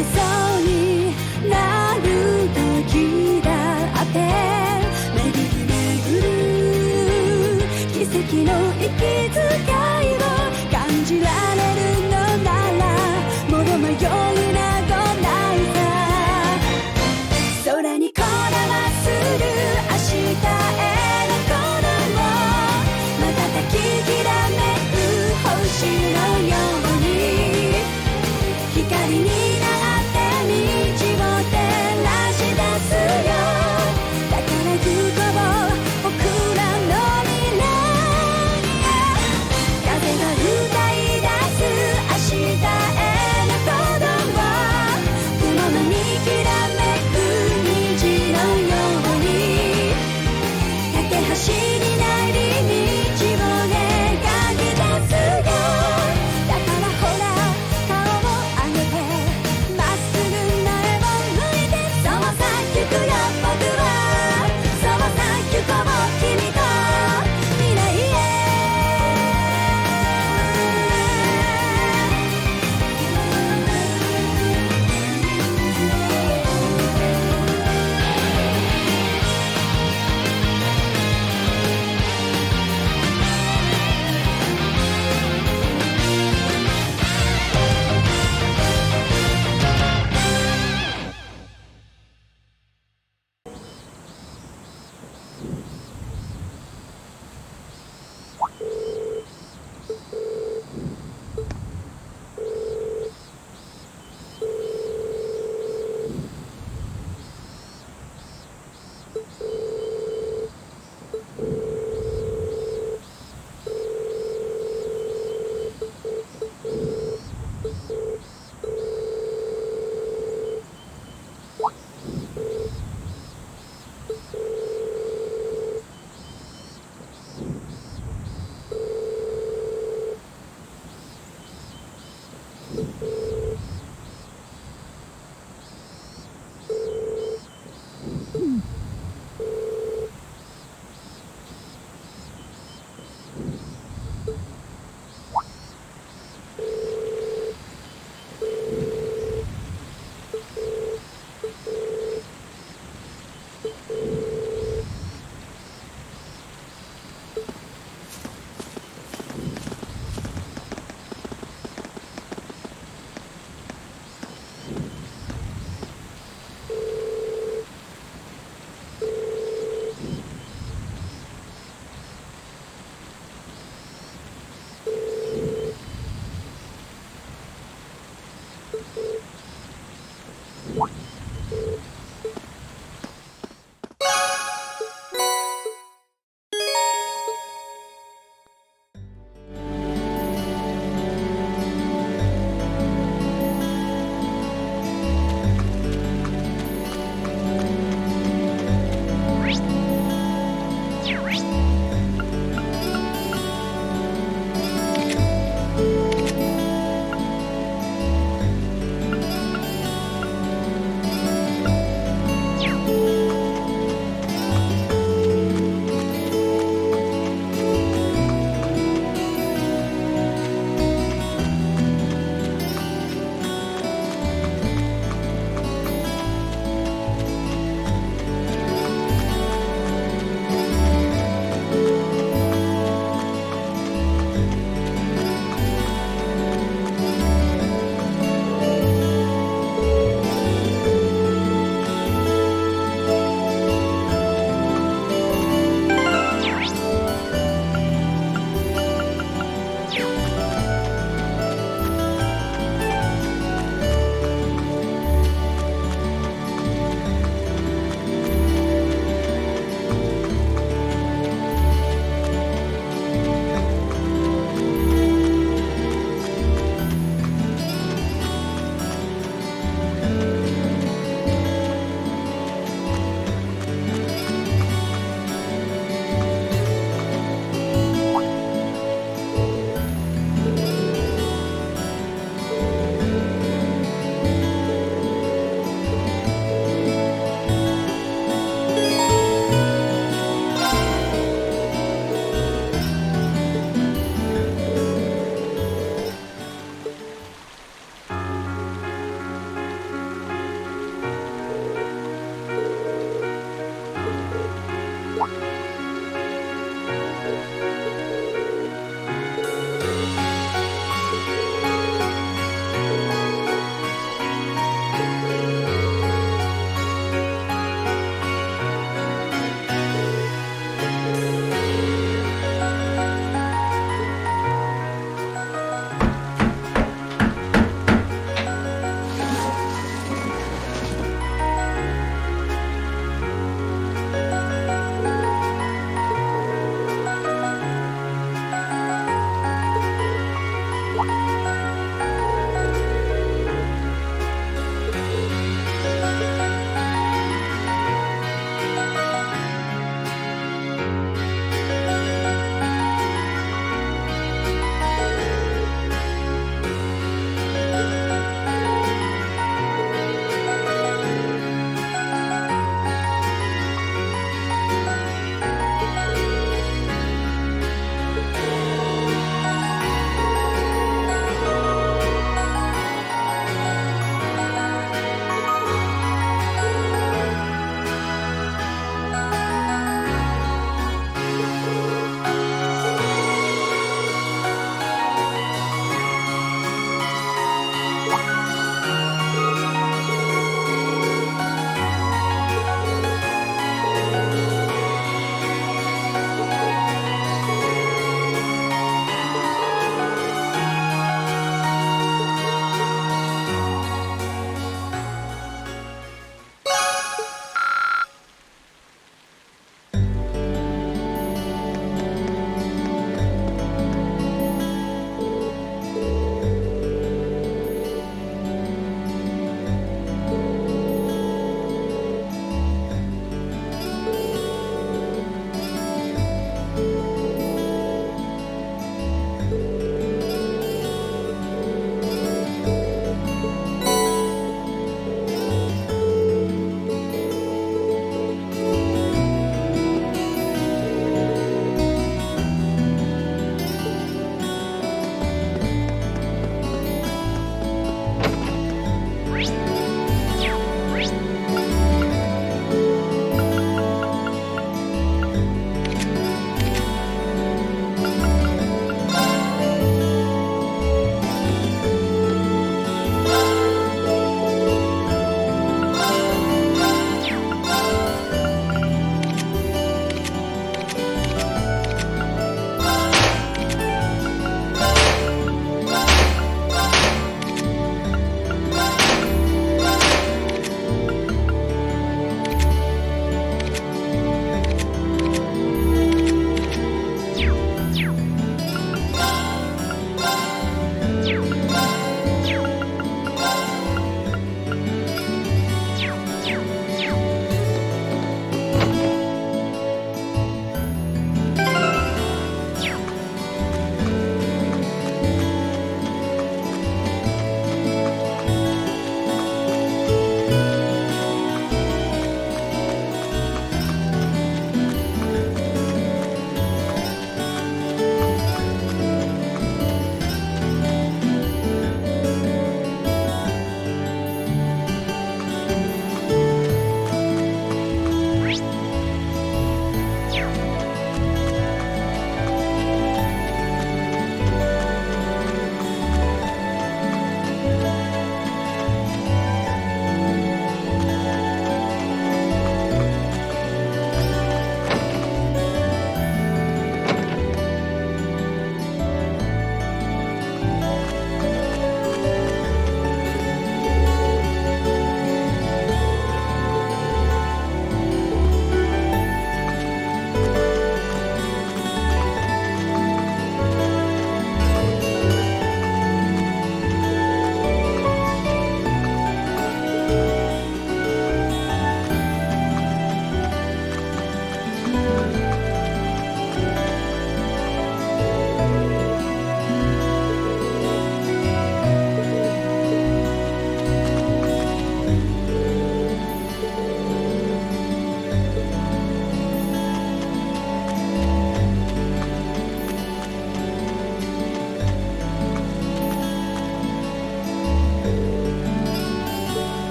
れそうになる時だって巡る巡る奇跡の息遣いを感じられるのならもう迷いなどないさ。空にこだまする明日へのこの瞬ききらめく星のように光になって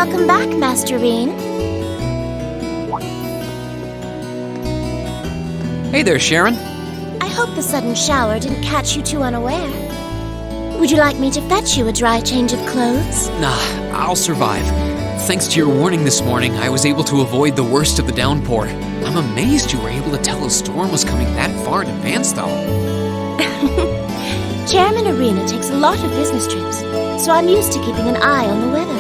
Welcome back, Master Reen. Hey there, Sharon. I hope the sudden shower didn't catch you too unaware. Would you like me to fetch you a dry change of clothes? Nah, I'll survive. Thanks to your warning this morning, I was able to avoid the worst of the downpour. I'm amazed you were able to tell a storm was coming that far in advance, though. Chairman Arena takes a lot of business trips, so I'm used to keeping an eye on the weather.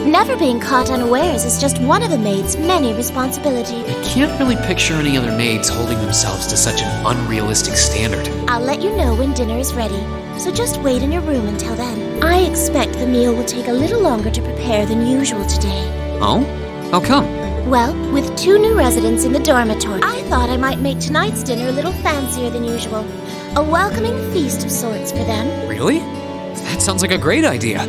Never being caught unawares is just one of a maid's many responsibilities. I can't really picture any other maids holding themselves to such an unrealistic standard. I'll let you know when dinner is ready, so just wait in your room until then. I expect the meal will take a little longer to prepare than usual today. Oh? How come? Well, with 2 new residents in the dormitory, I thought I might make tonight's dinner a little fancier than usual. A welcoming feast of sorts for them. Really? That sounds like a great idea.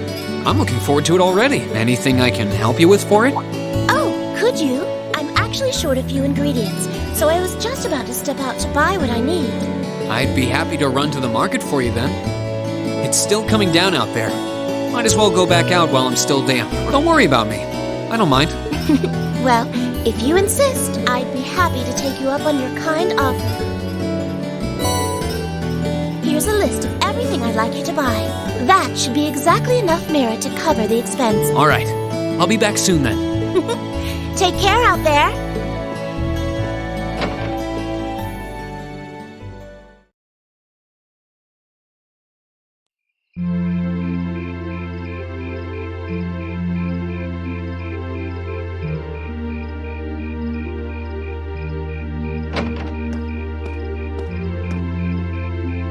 I'm looking forward to it already. Anything I can help you with for it? Oh, could you? I'm actually short a few ingredients, so I was just about to step out to buy what I need. I'd be happy to run to the market for you then. It's still coming down out there. Might as well go back out while I'm still damp. Don't worry about me. I don't mind. Well, if you insist, I'd be happy to take you up on your kind offer. Here's a list of everything I'd like you to buy. That should be exactly enough merit to cover the expense. All right. I'll be back soon then. Take care out there.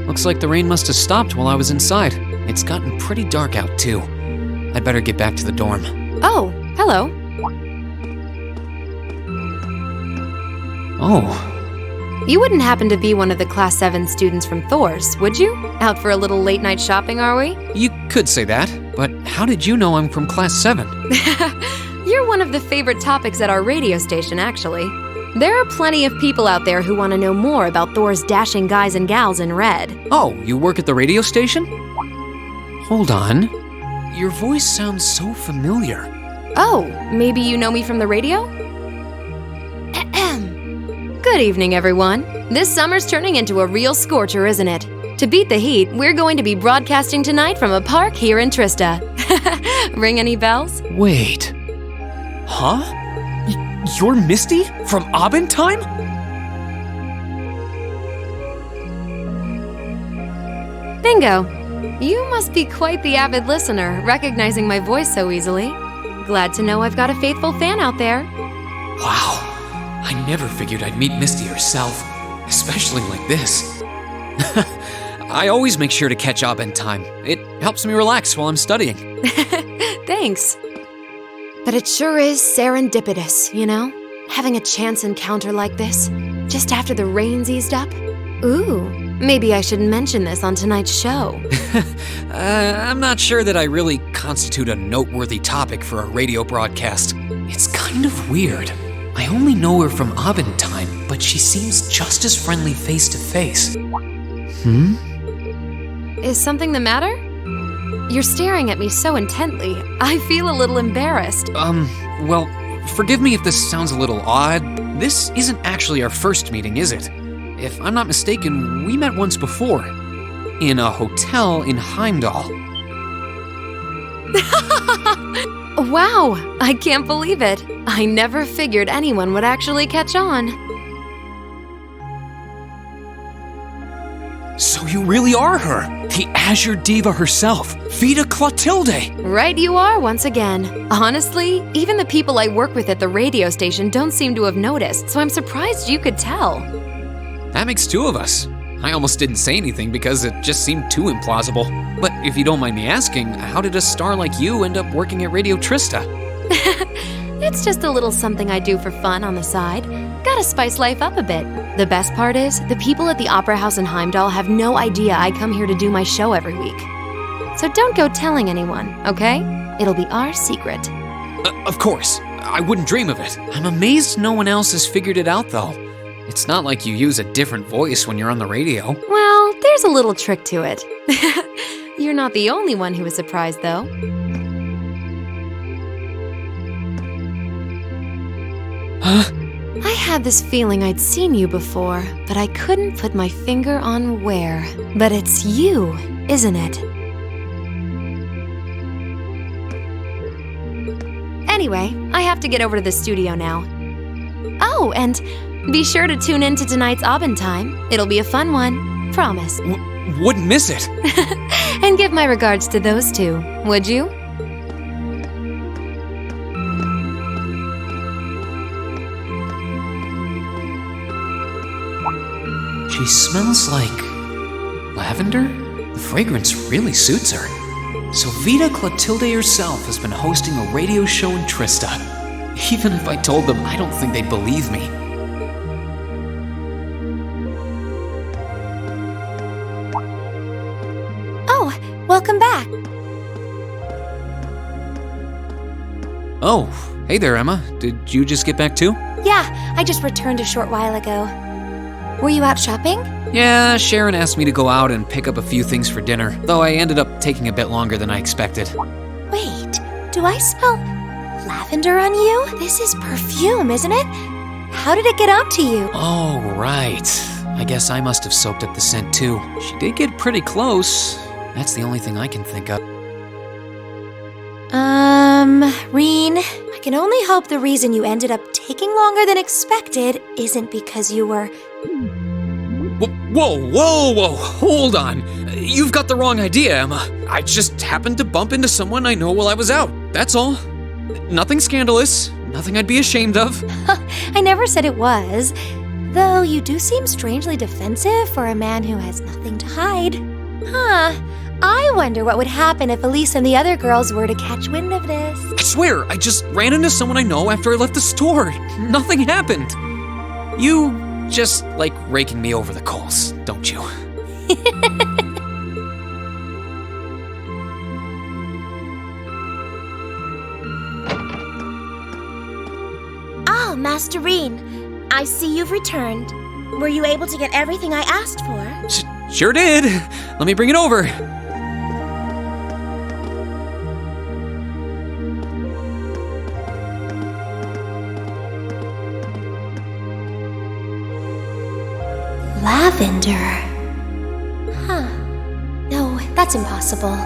Looks like the rain must have stopped while I was inside. It's gotten pretty dark out, too. I'd better get back to the dorm. Oh, hello. Oh. You wouldn't happen to be one of the Class 7 students from Thor's, would you? Out for a little late-night shopping, are we? You could say that, but how did you know I'm from Class 7? You're one of the favorite topics at our radio station, actually. There are plenty of people out there who want to know more about Thor's dashing guys and gals in red. Oh, you work at the radio station? Hold on. Your voice sounds so familiar. Oh, maybe you know me from the radio? Ahem. Good evening, everyone. This summer's turning into a real scorcher, isn't it? To beat the heat, we're going to be broadcasting tonight from a park here in Trista. Ring any bells? Wait. Huh? You're Misty? From Abendheim? Bingo. You must be quite the avid listener, recognizing my voice so easily. Glad to know I've got a faithful fan out there. Wow. I never figured I'd meet Misty herself, especially like this. I always make sure to catch Abendheim. It helps me relax while I'm studying. Thanks. But it sure is serendipitous, you know? Having a chance encounter like this, just after the rain's eased up. Ooh, maybe I should mention this on tonight's show. I'm not sure that I really constitute a noteworthy topic for a radio broadcast. It's kind of weird. I only know her from Abendheim, but she seems just as friendly face to face. Is something the matter? You're staring at me so intently, I feel a little embarrassed. Well, forgive me if this sounds a little odd. This isn't actually our first meeting, is it? If I'm not mistaken, we met once before. In a hotel in Heimdall. Wow, I can't believe it. I never figured anyone would actually catch on. So you really are her, the Azure Diva herself, Vita Clotilde. Right you are once again. Honestly, even the people I work with at the radio station don't seem to have noticed, so I'm surprised you could tell. That makes 2 of us. I almost didn't say anything because it just seemed too implausible. But if you don't mind me asking, how did a star like you end up working at Radio Trista? It's just a little something I do for fun on the side. Gotta spice life up a bit. The best part is, the people at the Opera House in Heimdall have no idea I come here to do my show every week. So don't go telling anyone, okay? It'll be our secret. Of course. I wouldn't dream of it. I'm amazed no one else has figured it out, though. It's not like you use a different voice when you're on the radio. Well, there's a little trick to it. You're not the only one who was surprised, though. Huh? I had this feeling I'd seen you before, but I couldn't put my finger on where. But it's you, isn't it? Anyway, I have to get over to the studio now. Oh, and be sure to tune in to tonight's Aubin Time. It'll be a fun one. Promise. Wouldn't miss it. And give my regards to those two, would you? She smells like lavender? The fragrance really suits her. So Vita Clotilde herself has been hosting a radio show in Trista. Even if I told them, I don't think they'd believe me. Oh, welcome back. Oh, hey there, Emma. Did you just get back too? Yeah, I just returned a short while ago. Were you out shopping? Yeah, Sharon asked me to go out and pick up a few things for dinner, though I ended up taking a bit longer than I expected. Wait, do I smell lavender on you? This is perfume, isn't it? How did it get onto you? Oh, right. I guess I must have soaked up the scent too. She did get pretty close. That's the only thing I can think of. Reen, I can only hope the reason you ended up taking longer than expected isn't because you were... Whoa, hold on. You've got the wrong idea, Emma. I just happened to bump into someone I know while I was out, that's all. Nothing scandalous, nothing I'd be ashamed of. I never said it was. Though you do seem strangely defensive for a man who has nothing to hide. Huh. I wonder what would happen if Elise and the other girls were to catch wind of this. I swear, I just ran into someone I know after I left the store. Nothing happened. You just like raking me over the coals, don't you? Oh, Master Reen, I see you've returned. Were you able to get everything I asked for? Sure did. Let me bring it over. Lavender. Huh. No, that's impossible.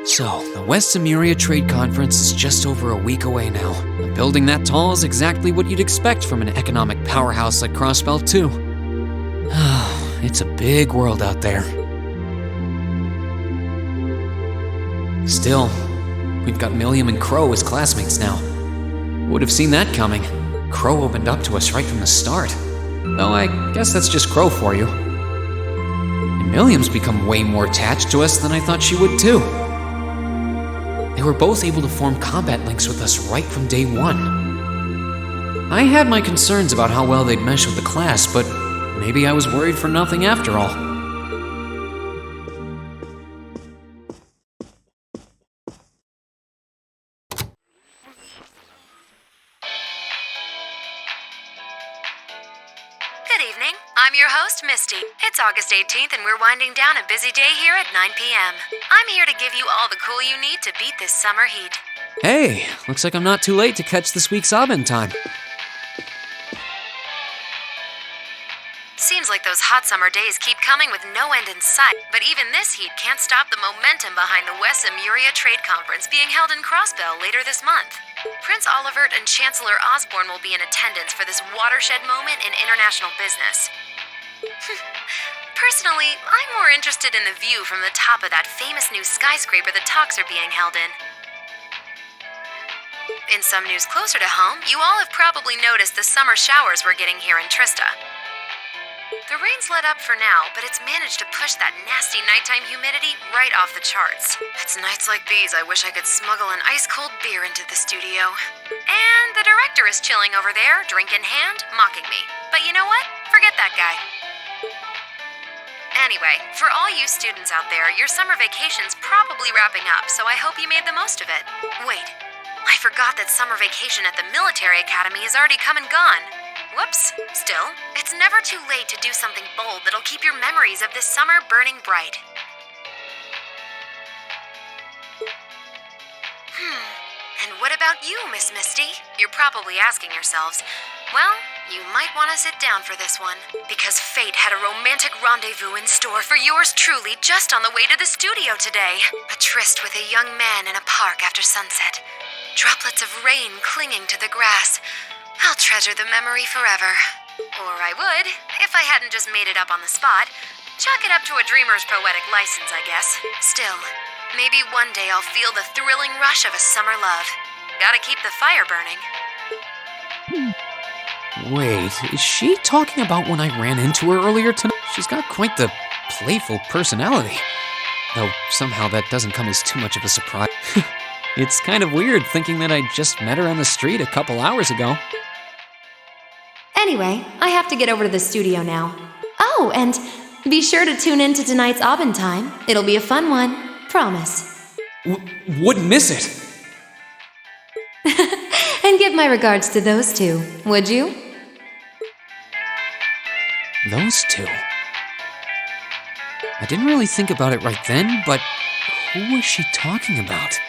So, the West Emuria Trade Conference is just over a week away now. A building that tall is exactly what you'd expect from an economic powerhouse like Crossbelt 2. It's a big world out there. Still, we've got Milliam and Crow as classmates now. Would have seen that coming. Crow opened up to us right from the start. Though I guess that's just Crow for you. And Milliam's become way more attached to us than I thought she would too. They were both able to form combat links with us right from day one. I had my concerns about how well they'd mesh with the class, but maybe I was worried for nothing after all. Good evening. I'm your host, Misty. It's August 18th and we're winding down a busy day here at 9 p.m. I'm here to give you all the cool you need to beat this summer heat. Hey, looks like I'm not too late to catch this week's Aubin Time. Seems like those hot summer days keep coming with no end in sight, but even this heat can't stop the momentum behind the West Emuria Trade Conference being held in Crossbell later this month. Prince Olivert and Chancellor Osborne will be in attendance for this watershed moment in international business. Personally, I'm more interested in the view from the top of that famous new skyscraper the talks are being held in. In some news closer to home, you all have probably noticed the summer showers we're getting here in Trista. The rain's let up for now, but it's managed to push that nasty nighttime humidity right off the charts. It's nights like these I wish I could smuggle an ice-cold beer into the studio. And the director is chilling over there, drink in hand, mocking me. But you know what? Forget that guy. Anyway, for all you students out there, your summer vacation's probably wrapping up, so I hope you made the most of it. Wait, I forgot that summer vacation at the military academy is already come and gone. Whoops. Still, it's never too late to do something bold that'll keep your memories of this summer burning bright. And what about you, Miss Misty? You're probably asking yourselves, well, you might want to sit down for this one, because fate had a romantic rendezvous in store for yours truly just on the way to the studio today. A tryst with a young man in a park after sunset. Droplets of rain clinging to the grass. I'll treasure the memory forever. Or I would, if I hadn't just made it up on the spot. Chalk it up to a dreamer's poetic license, I guess. Still, maybe one day I'll feel the thrilling rush of a summer love. Gotta keep the fire burning. Wait, is she talking about when I ran into her earlier tonight? She's got quite the playful personality. Though somehow that doesn't come as too much of a surprise. It's kind of weird thinking that I just met her on the street a couple hours ago. Anyway, I have to get over to the studio now. Oh, and be sure to tune in to tonight's Aubin Time. It'll be a fun one. Promise. Wouldn't miss it. And give my regards to those two, would you? Those two? I didn't really think about it right then, but who was she talking about?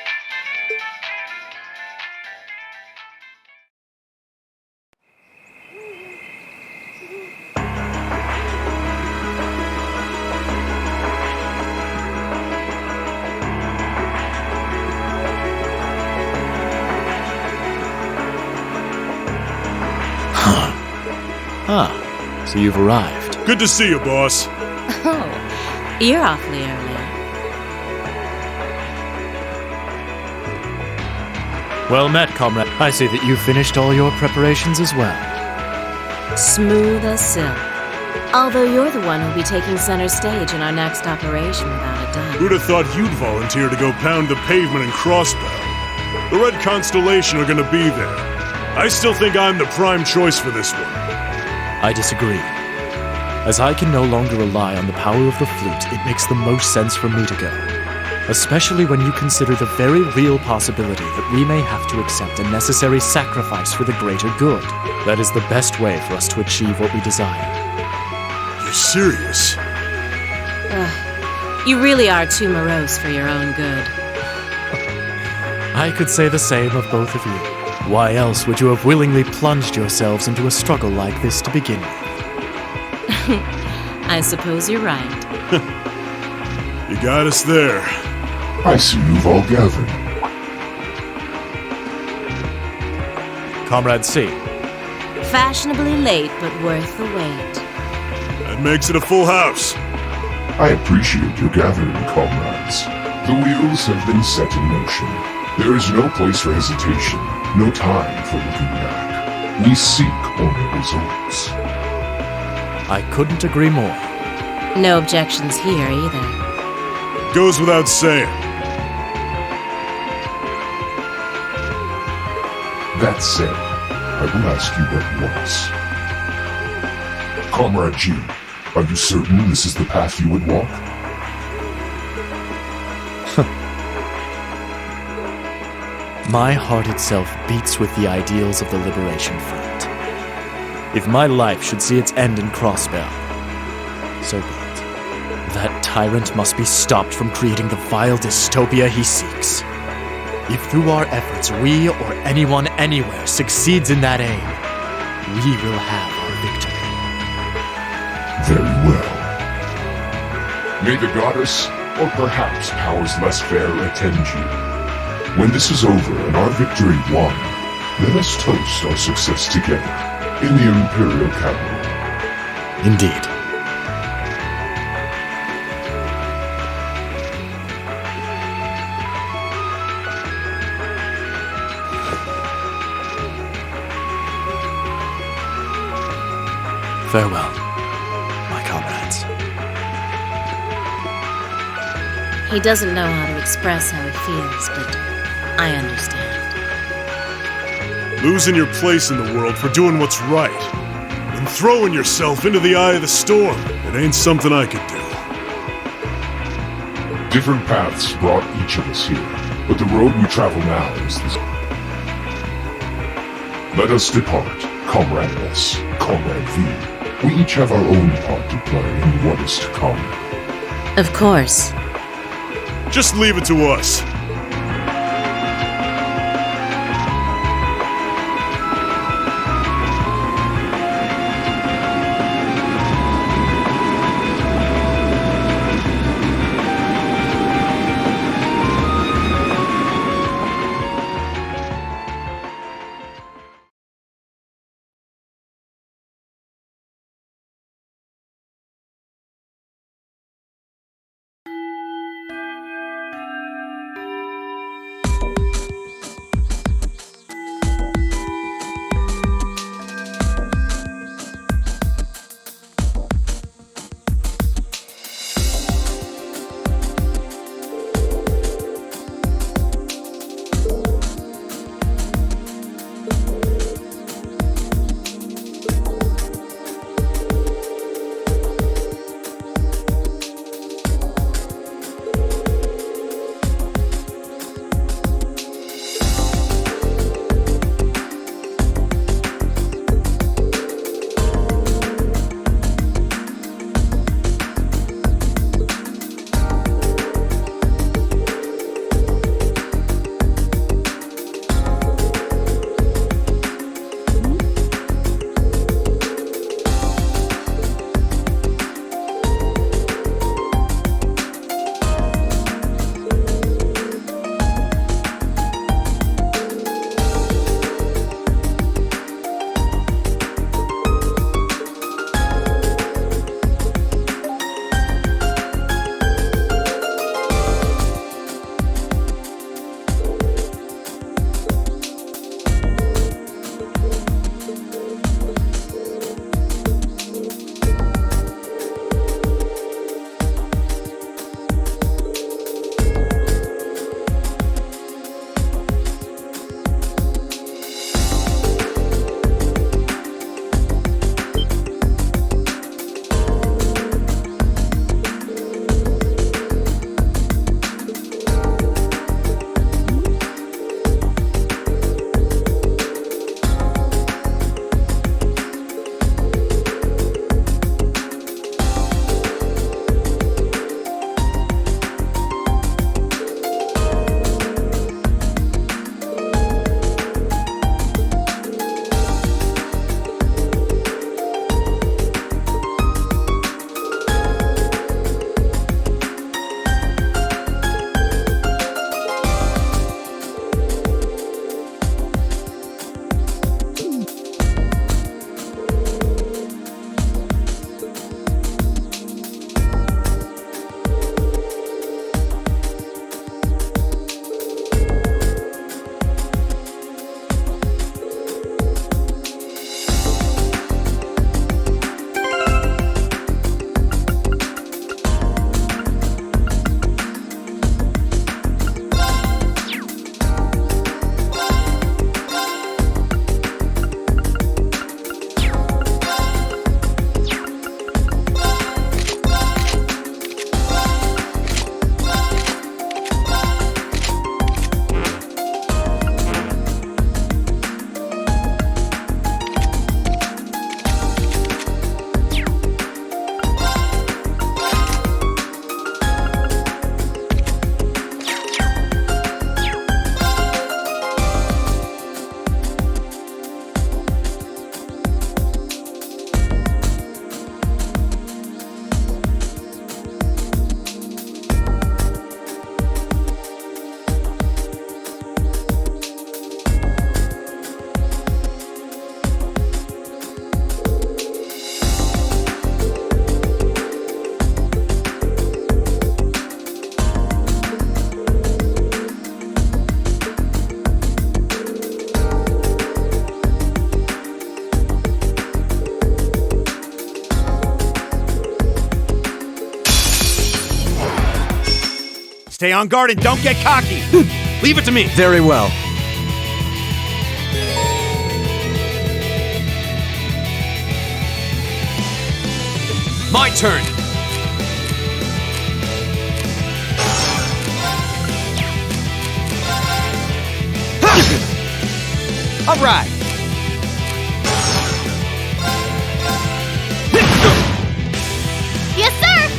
So you've arrived. Good to see you, boss. Oh, you're awfully early. Well met, comrade. I see that you've finished all your preparations as well. Smooth as silk. Although you're the one who'll be taking center stage in our next operation without a doubt. Who'd have thought you'd volunteer to go pound the pavement in Crossbow? The Red Constellation are gonna be there. I still think I'm the prime choice for this one. I disagree. As I can no longer rely on the power of the flute, it makes the most sense for me to go. Especially when you consider the very real possibility that we may have to accept a necessary sacrifice for the greater good. That is the best way for us to achieve what we desire. You're serious? You really are too morose for your own good. I could say the same of both of you. Why else would you have willingly plunged yourselves into a struggle like this to begin with? I suppose you're right. You got us there. I see you've all gathered. Comrade C. Fashionably late, but worth the wait. That makes it a full house. I appreciate your gathering, comrades. The wheels have been set in motion. There is no place for hesitation, no time for looking back. We seek only results. I couldn't agree more. No objections here either. Goes without saying. That said, I will ask you but once. Comrade G, are you certain this is the path you would walk? My heart itself beats with the ideals of the Liberation Front. If my life should see its end in Crossbell, so be it. That tyrant must be stopped from creating the vile dystopia he seeks. If through our efforts we or anyone anywhere succeeds in that aim, we will have our victory. Very well. May the goddess, or perhaps powers less fair, attend you. When this is over and our victory won, let us toast our success together in the Imperial capital. Indeed. Farewell, my He doesn't know how to express how he feels, but I understand. Losing your place in the world for doing what's right, and throwing yourself into the eye of the storm, it ain't something I could do. Different paths brought each of us here, but the road we travel now is the same. Let us depart, Comrade S, Comrade V. We each have our own part to play in what is to come. Of course. Just leave it to us. Stay on guard and don't get cocky. Leave it to me. Very well. My turn. All right. Yes, sir!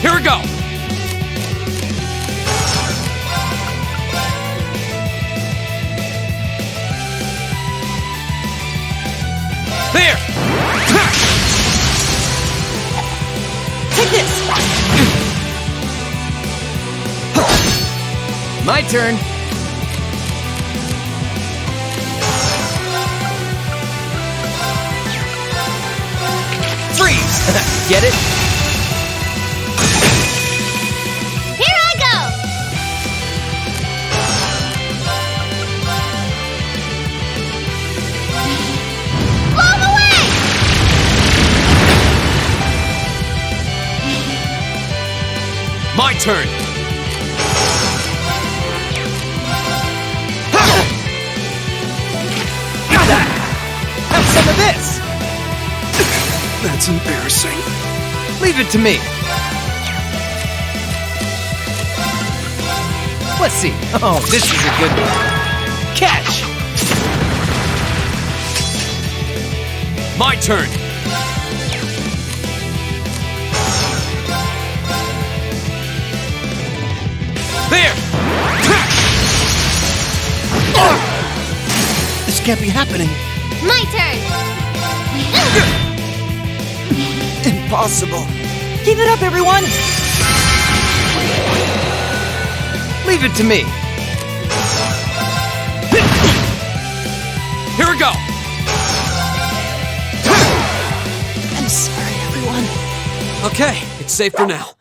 Here we go. There. Take this. My turn. Freeze. Get it? Here I go! Blow 'em away! My turn. Have some of this. That's embarrassing. Leave it to me. Let's see. Oh, this is a good one. Catch. My turn. There. This can't be happening. My turn! Impossible. Keep it up, everyone. Leave it to me. Here we go. I'm sorry, everyone. Okay, it's safe for now.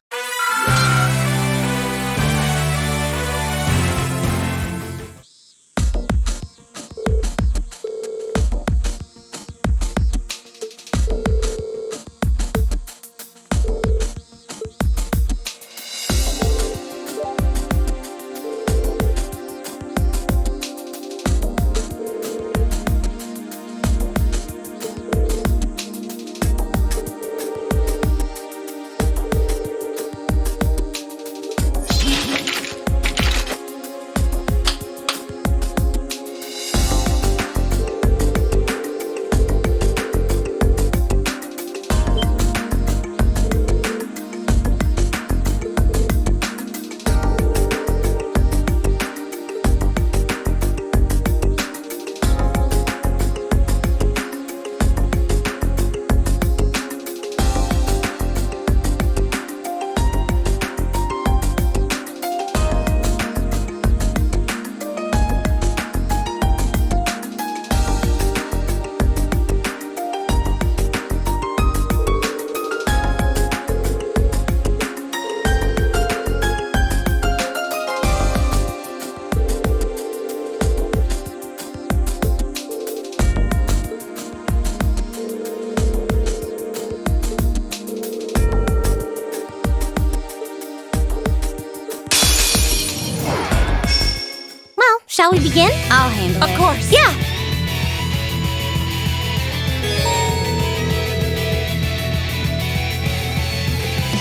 Shall we begin? I'll handle it. Of course. Yeah.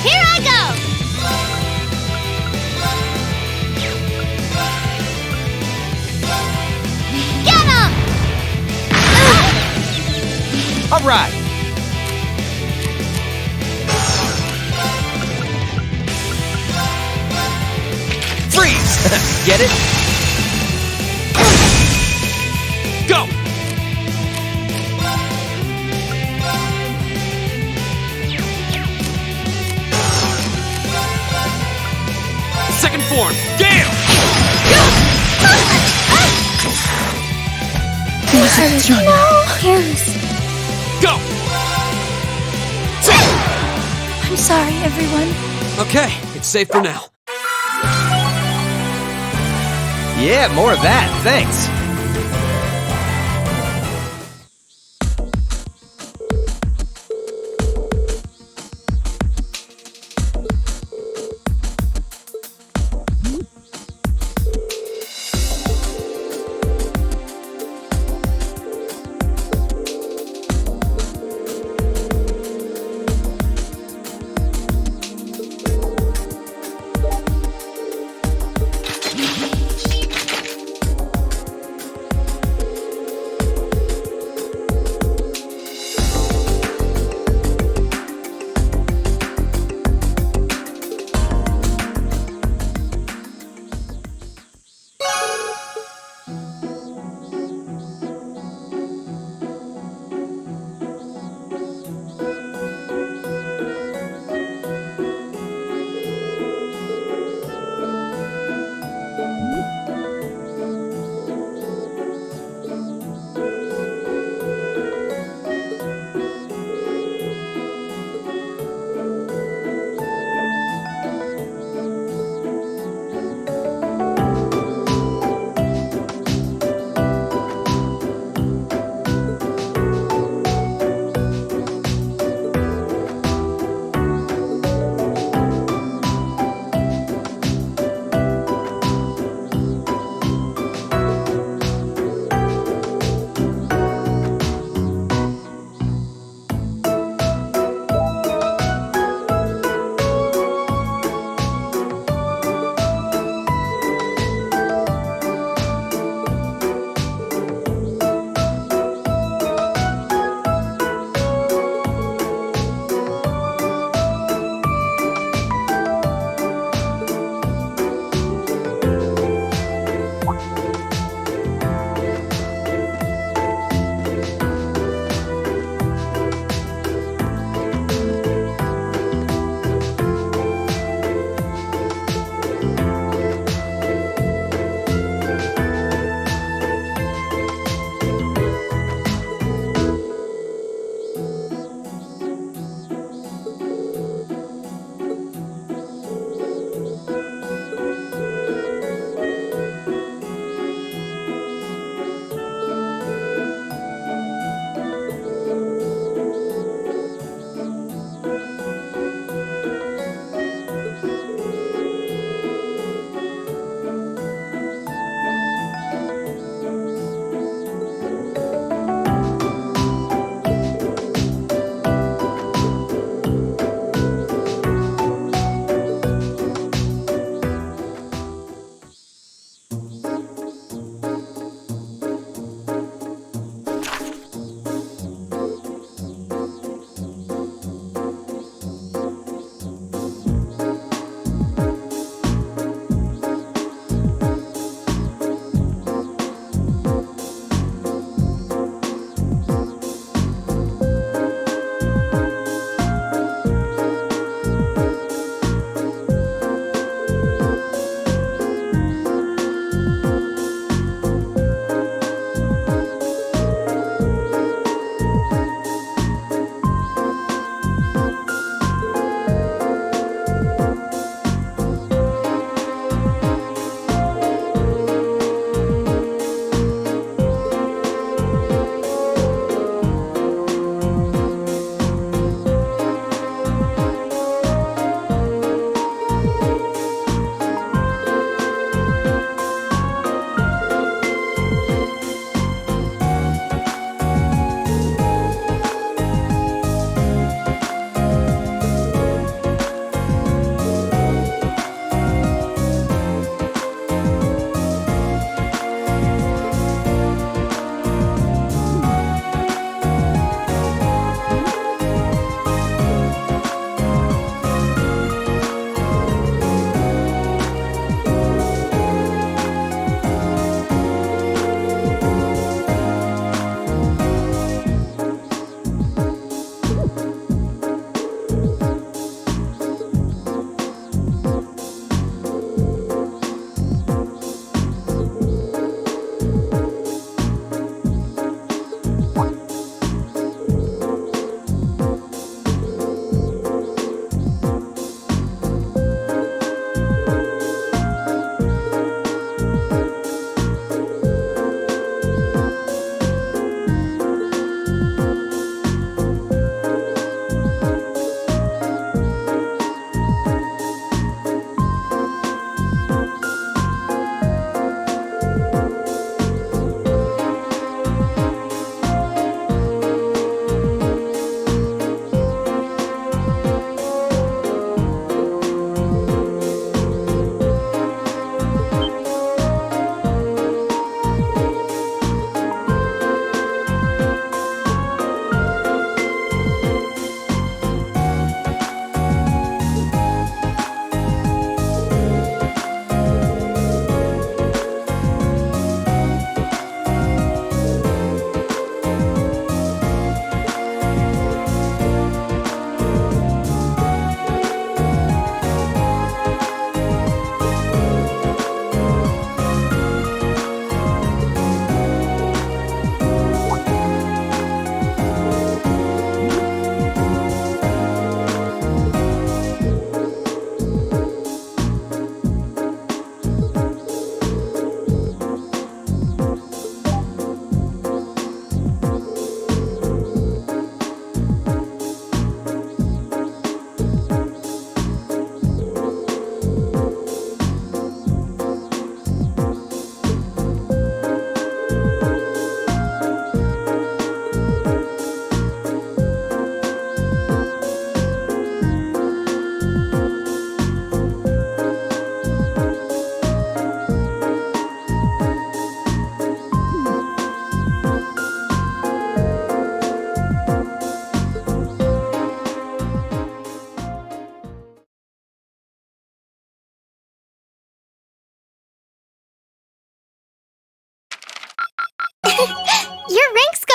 Here I go! Get him! All right. Freeze. Get it? Go! Second form, Gale! Go! I'm sorry, everyone. Okay, it's safe for now. Yeah, more of that. Thanks.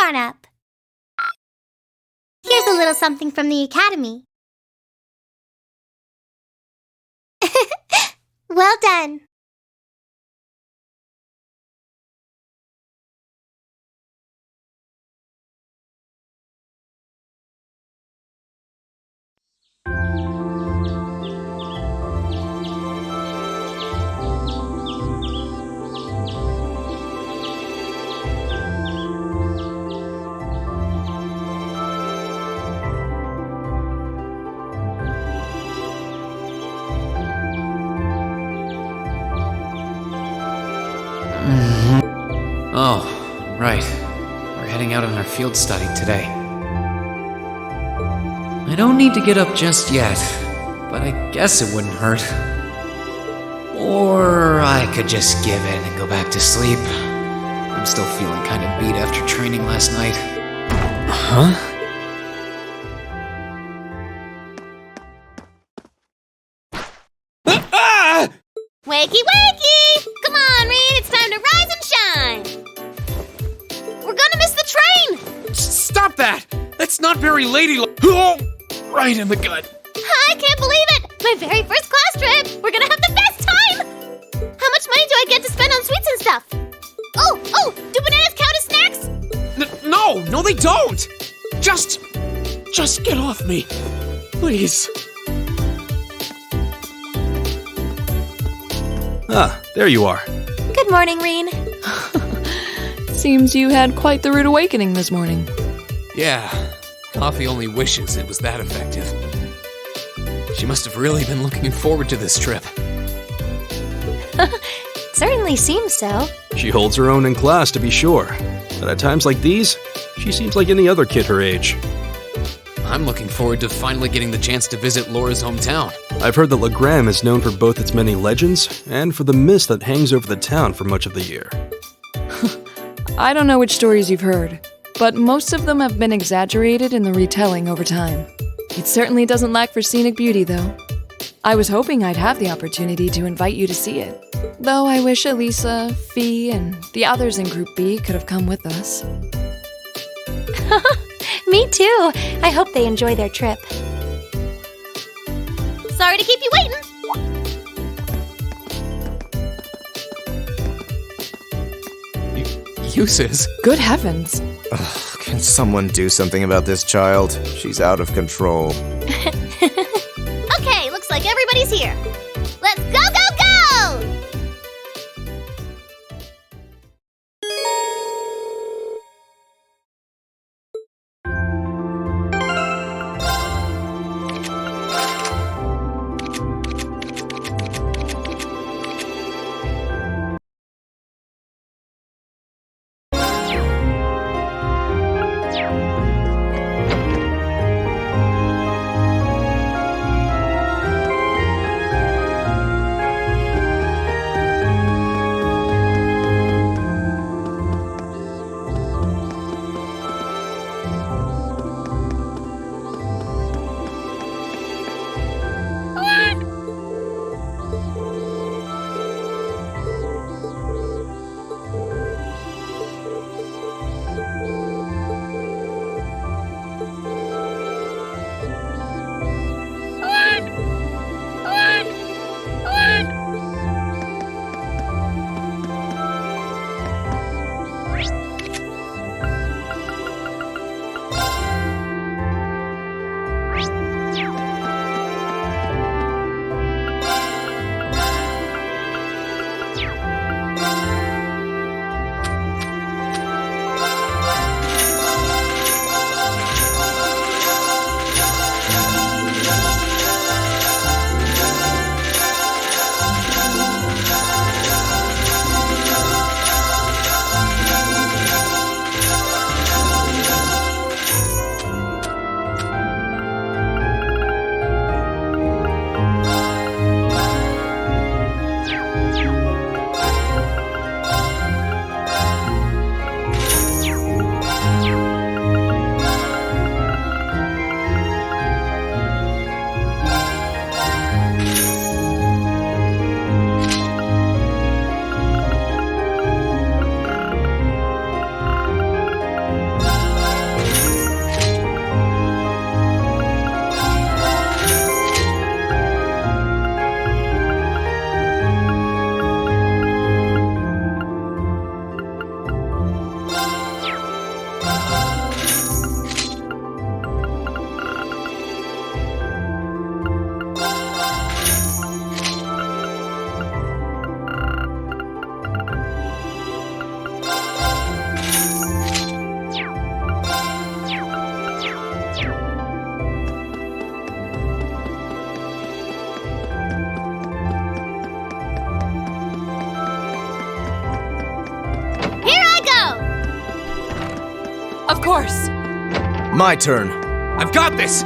on up. Here's a little something from the Academy. Well done. Oh, right. We're heading out on our field study today. I don't need to get up just yet, but I guess it wouldn't hurt. Or I could just give in and go back to sleep. I'm still feeling kind of beat after training last night. Huh? Wakey, wakey! Come on, Reed, it's time to rise and shine! We're gonna miss the train! Stop that! That's not very ladylike. Oh, right in the gut. I can't believe it! My very first class trip! We're gonna have the best time! How much money do I get to spend on sweets and stuff? Oh, do bananas count as snacks? No, they don't! Just get off me. Please. Ah, there you are. Good morning, Reen. Seems you had quite the rude awakening this morning. Yeah, Coffee only wishes it was that effective. She must have really been looking forward to this trip. Certainly seems so. She holds her own in class, to be sure. But at times like these, she seems like any other kid her age. I'm looking forward to finally getting the chance to visit Laura's hometown. I've heard that Legram is known for both its many legends and for the mist that hangs over the town for much of the year. I don't know which stories you've heard, but most of them have been exaggerated in the retelling over time. It certainly doesn't lack for scenic beauty, though. I was hoping I'd have the opportunity to invite you to see it, though I wish Elisa, Fee, and the others in Group B could have come with us. Me too. I hope they enjoy their trip. Sorry to keep you waiting. Uses? Good heavens. Ugh, can someone do something about this child? She's out of control. Okay, looks like everybody's here. Let's go, go, go! My turn. I've got this!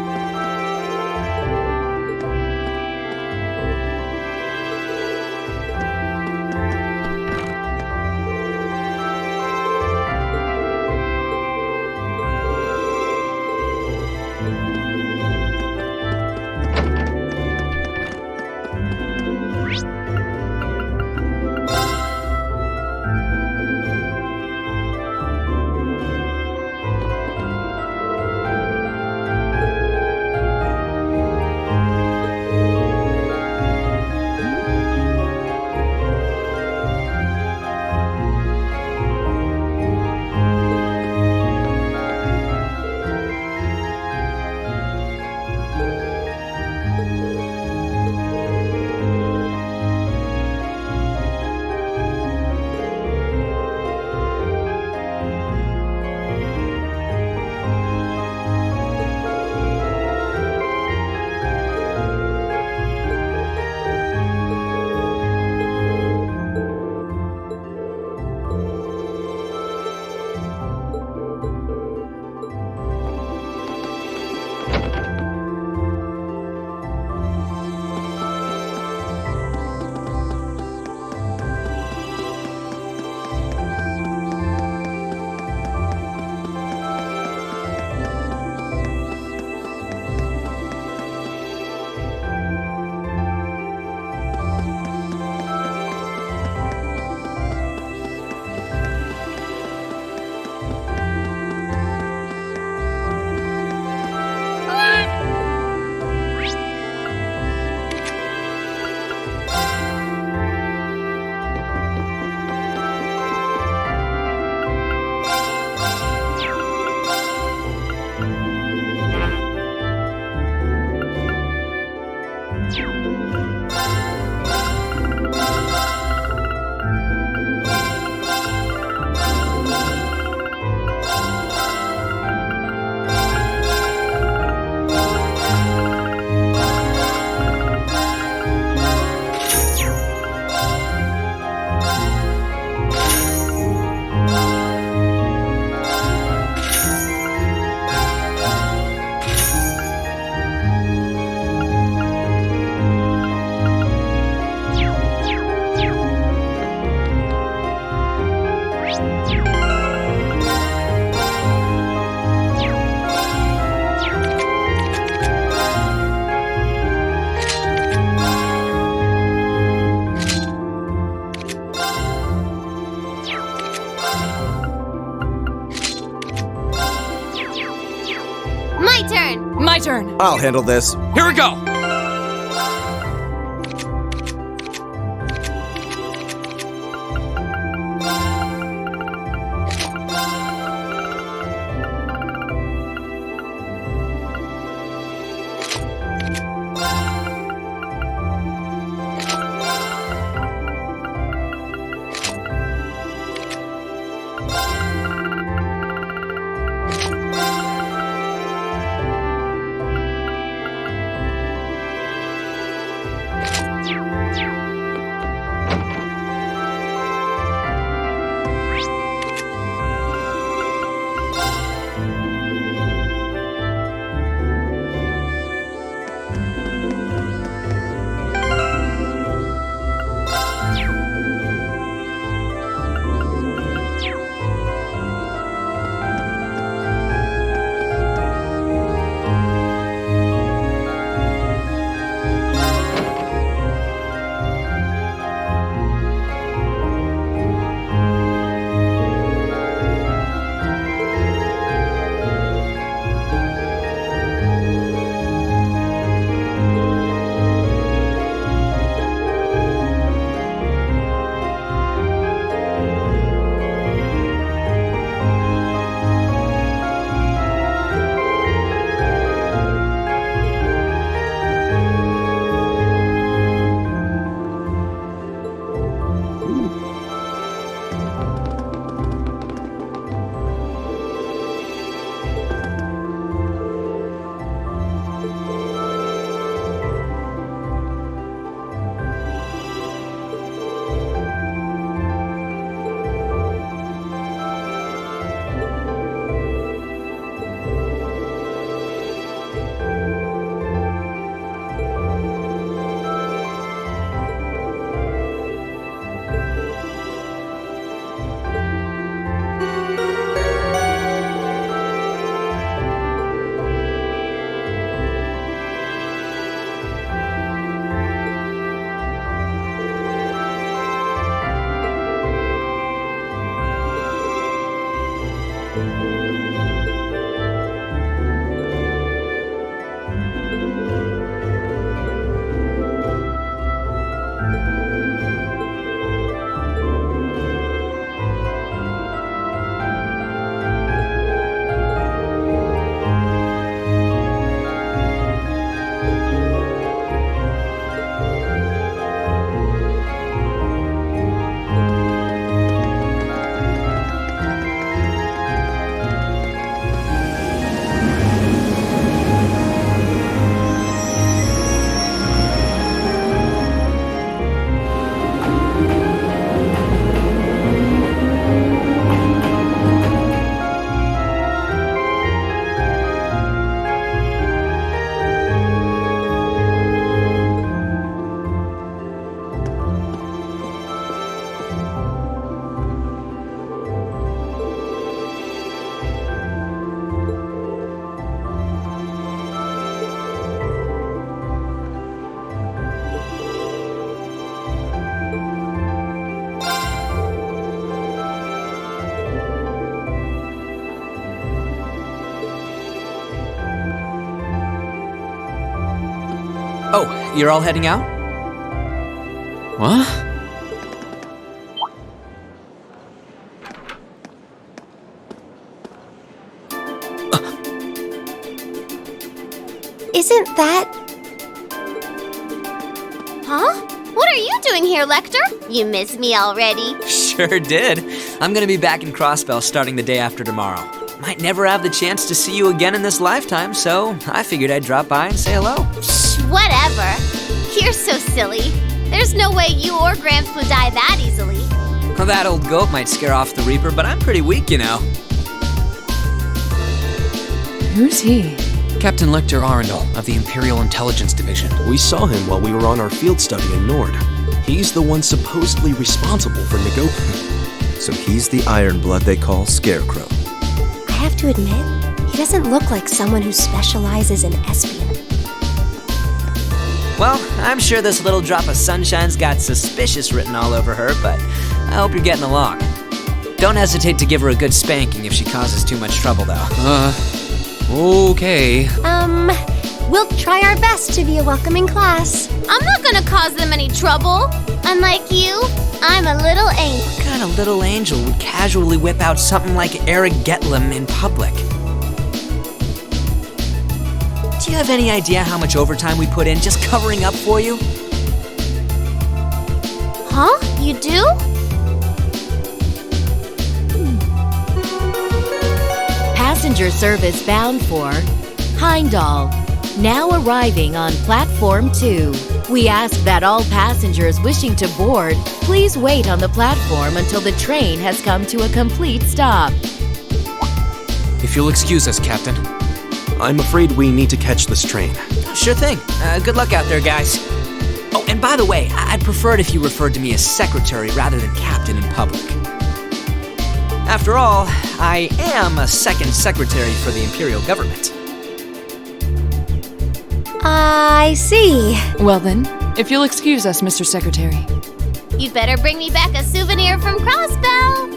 My turn. I'll handle this. Here we go! Oh, you're all heading out? What? Isn't that... Huh? What are you doing here, Lecter? You miss me already? Sure did. I'm gonna be back in Crossbell starting the day after tomorrow. Might never have the chance to see you again in this lifetime, so I figured I'd drop by and say hello. Shh, whatever. You're so silly. There's no way you or Gramps would die that easily. Well, that old goat might scare off the Reaper, but I'm pretty weak, you know. Who's he? Captain Lecter Arundel of the Imperial Intelligence Division. We saw him while we were on our field study in Nord. He's the one supposedly responsible for Nagoku. So he's the Iron Blood they call Scarecrow. I have to admit, he doesn't look like someone who specializes in espionage. Well, I'm sure this little drop of sunshine's got suspicious written all over her, but I hope you're getting along. Don't hesitate to give her a good spanking if she causes too much trouble, though. Okay. We'll try our best to be a welcoming class. I'm not gonna cause them any trouble. Unlike you, I'm a little angel. What kind of little angel would casually whip out something like Eric Getlem in public? Do you have any idea how much overtime we put in just covering up for you? Huh? You do? Passenger service bound for Heimdall, now arriving on Platform 2. We ask that all passengers wishing to board please wait on the platform until the train has come to a complete stop. If you'll excuse us, Captain. I'm afraid we need to catch this train. Sure thing. Good luck out there, guys. Oh, and by the way, I'd prefer it if you referred to me as secretary rather than captain in public. After all, I am a second secretary for the Imperial government. I see. Well then, if you'll excuse us, Mr. Secretary. You better bring me back a souvenir from Crossbell.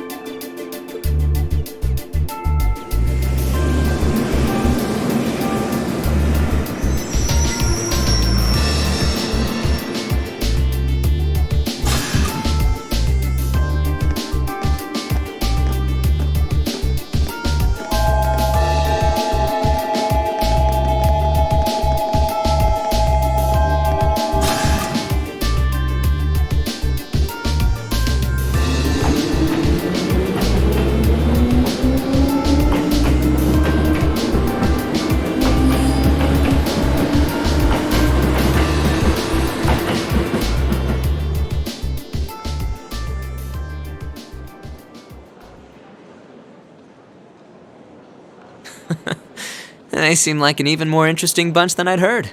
They seem like an even more interesting bunch than I'd heard.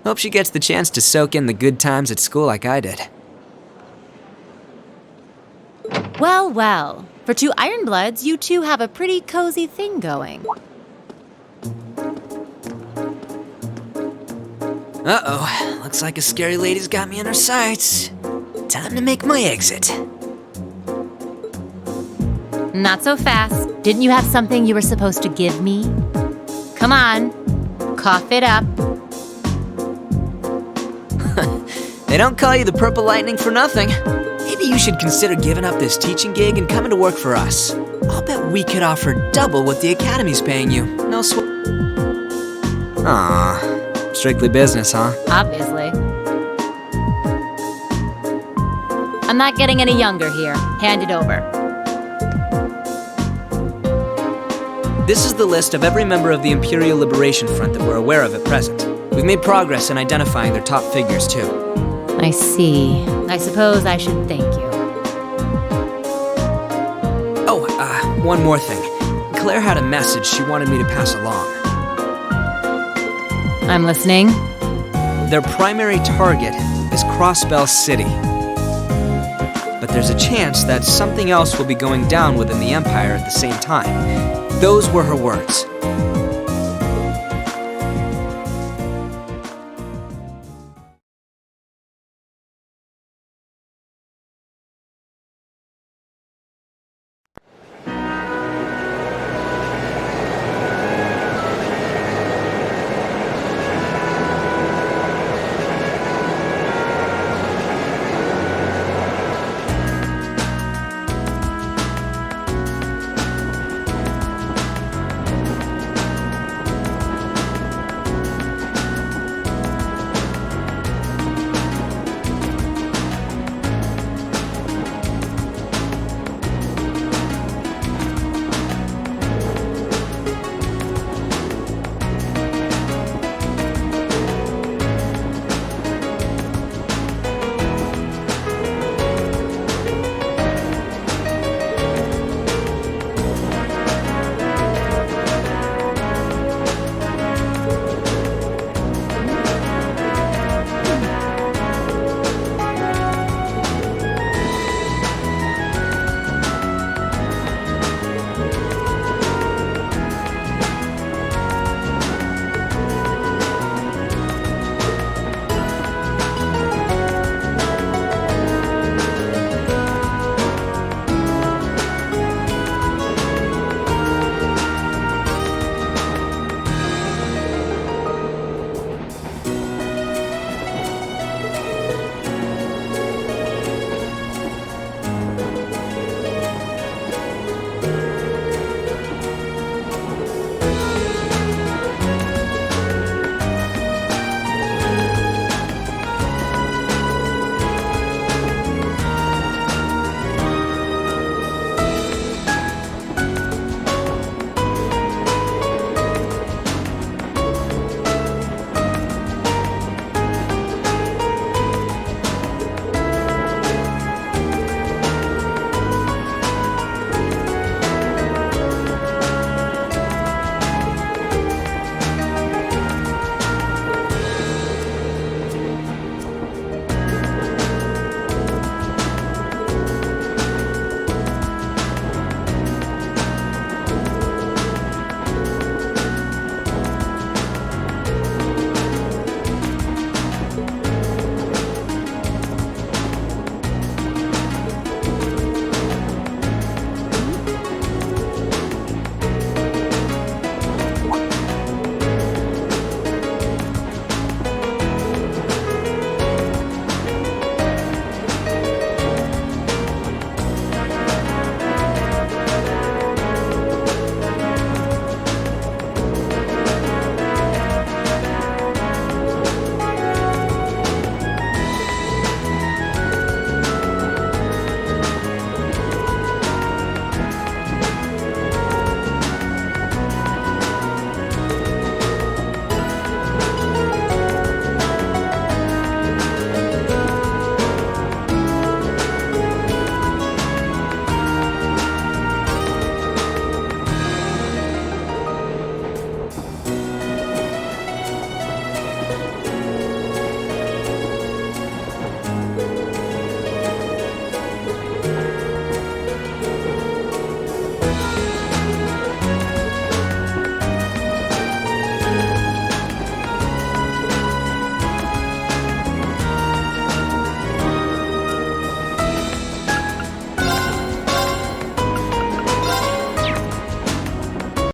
Hope she gets the chance to soak in the good times at school like I did. Well, well. For two Ironbloods, you two have a pretty cozy thing going. Uh-oh. Looks like a scary lady's got me in her sights. Time to make my exit. Not so fast. Didn't you have something you were supposed to give me? Come on. Cough it up. They don't call you the Purple Lightning for nothing. Maybe you should consider giving up this teaching gig and coming to work for us. I'll bet we could offer double what the Academy's paying you. No Aw, strictly business, huh? Obviously. I'm not getting any younger here. Hand it over. This is the list of every member of the Imperial Liberation Front that we're aware of at present. We've made progress in identifying their top figures, too. I see. I suppose I should thank you. Oh, one more thing. Claire had a message she wanted me to pass along. I'm listening. Their primary target is Crossbell City. But there's a chance that something else will be going down within the Empire at the same time. Those were her words.